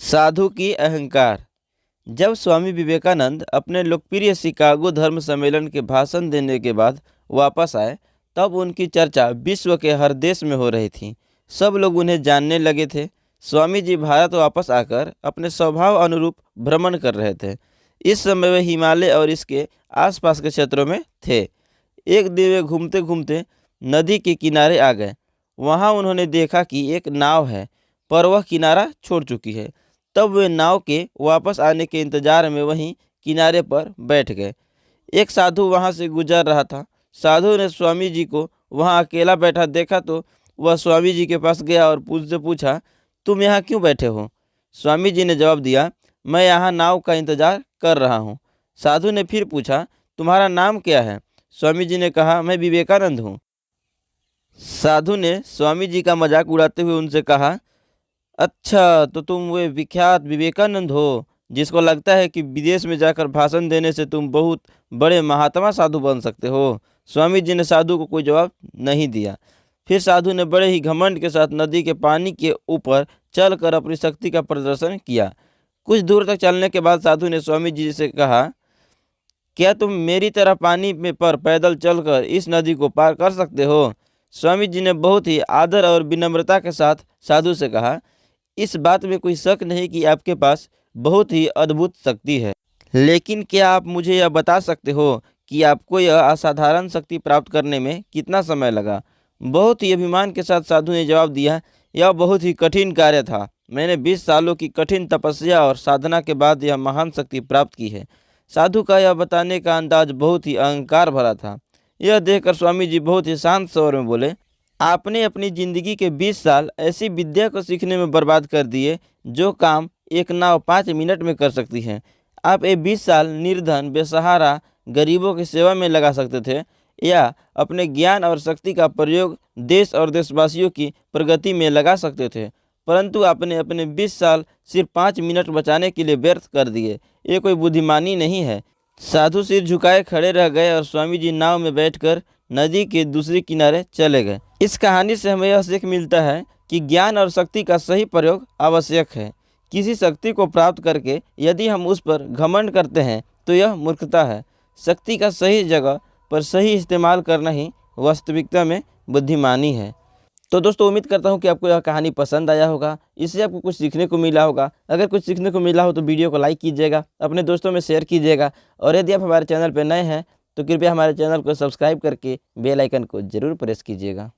साधु की अहंकार। जब स्वामी विवेकानंद अपने लोकप्रिय शिकागो धर्म सम्मेलन के भाषण देने के बाद वापस आए, तब उनकी चर्चा विश्व के हर देश में हो रही थी। सब लोग उन्हें जानने लगे थे। स्वामी जी भारत वापस आकर अपने स्वभाव अनुरूप भ्रमण कर रहे थे। इस समय वे हिमालय और इसके आसपास के क्षेत्रों में थे। एक दिन वे घूमते घूमते नदी के किनारे आ गए। वहां उन्होंने देखा कि एक नाव है, पर वह किनारा छोड़ चुकी है। तब वे नाव के वापस आने के इंतजार में वहीं किनारे पर बैठ गए। एक साधु वहां से गुजर रहा था। साधु ने स्वामी जी को वहां अकेला बैठा देखा तो वह स्वामी जी के पास गया और पूछा, तुम यहाँ क्यों बैठे हो? स्वामी जी ने जवाब दिया, मैं यहाँ नाव का इंतजार कर रहा हूँ। साधु ने फिर पूछा, तुम्हारा नाम क्या है? स्वामी जी ने कहा, मैं विवेकानंद हूँ। साधु ने स्वामी जी का मजाक उड़ाते हुए उनसे कहा, अच्छा, तो तुम वे विख्यात विवेकानंद हो जिसको लगता है कि विदेश में जाकर भाषण देने से तुम बहुत बड़े महात्मा साधु बन सकते हो। स्वामी जी ने साधु को कोई जवाब नहीं दिया। फिर साधु ने बड़े ही घमंड के साथ नदी के पानी के ऊपर चलकर अपनी शक्ति का प्रदर्शन किया। कुछ दूर तक चलने के बाद साधु ने स्वामी जी से कहा, क्या तुम मेरी तरह पानी में पर पैदल चलकर इस नदी को पार कर सकते हो? स्वामी जी ने बहुत ही आदर और विनम्रता के साथ साधु से कहा, इस बात में कोई शक नहीं कि आपके पास बहुत ही अद्भुत शक्ति है, लेकिन क्या आप मुझे यह बता सकते हो कि आपको यह असाधारण शक्ति प्राप्त करने में कितना समय लगा? बहुत ही अभिमान के साथ साधु ने जवाब दिया, यह बहुत ही कठिन कार्य था। मैंने 20 सालों की कठिन तपस्या और साधना के बाद यह महान शक्ति प्राप्त की है। साधु का यह बताने का अंदाज बहुत ही अहंकार भरा था। यह देखकर स्वामी जी बहुत ही शांत स्वर में बोले, आपने अपनी ज़िंदगी के 20 साल ऐसी विद्या को सीखने में बर्बाद कर दिए जो काम एक नाव 5 मिनट में कर सकती है। आप ये 20 साल निर्धन, बेसहारा गरीबों की सेवा में लगा सकते थे, या अपने ज्ञान और शक्ति का प्रयोग देश और देशवासियों की प्रगति में लगा सकते थे, परंतु आपने अपने 20 साल सिर्फ 5 मिनट बचाने के लिए व्यर्थ कर दिए। ये कोई बुद्धिमानी नहीं है। साधु सिर झुकाए खड़े रह गए और स्वामी जी नाव में बैठकर नदी के दूसरे किनारे चले गए। इस कहानी से हमें यह सीख मिलता है कि ज्ञान और शक्ति का सही प्रयोग आवश्यक है। किसी शक्ति को प्राप्त करके यदि हम उस पर घमंड करते हैं तो यह मूर्खता है। शक्ति का सही जगह पर सही इस्तेमाल करना ही वास्तविकता में बुद्धिमानी है। तो दोस्तों, उम्मीद करता हूँ कि आपको यह कहानी पसंद आया होगा, इससे आपको कुछ सीखने को मिला होगा। अगर कुछ सीखने को मिला हो तो वीडियो को लाइक कीजिएगा, अपने दोस्तों में शेयर कीजिएगा, और यदि आप हमारे चैनल पर नए हैं तो कृपया हमारे चैनल को सब्सक्राइब करके बेल आइकन को ज़रूर प्रेस कीजिएगा।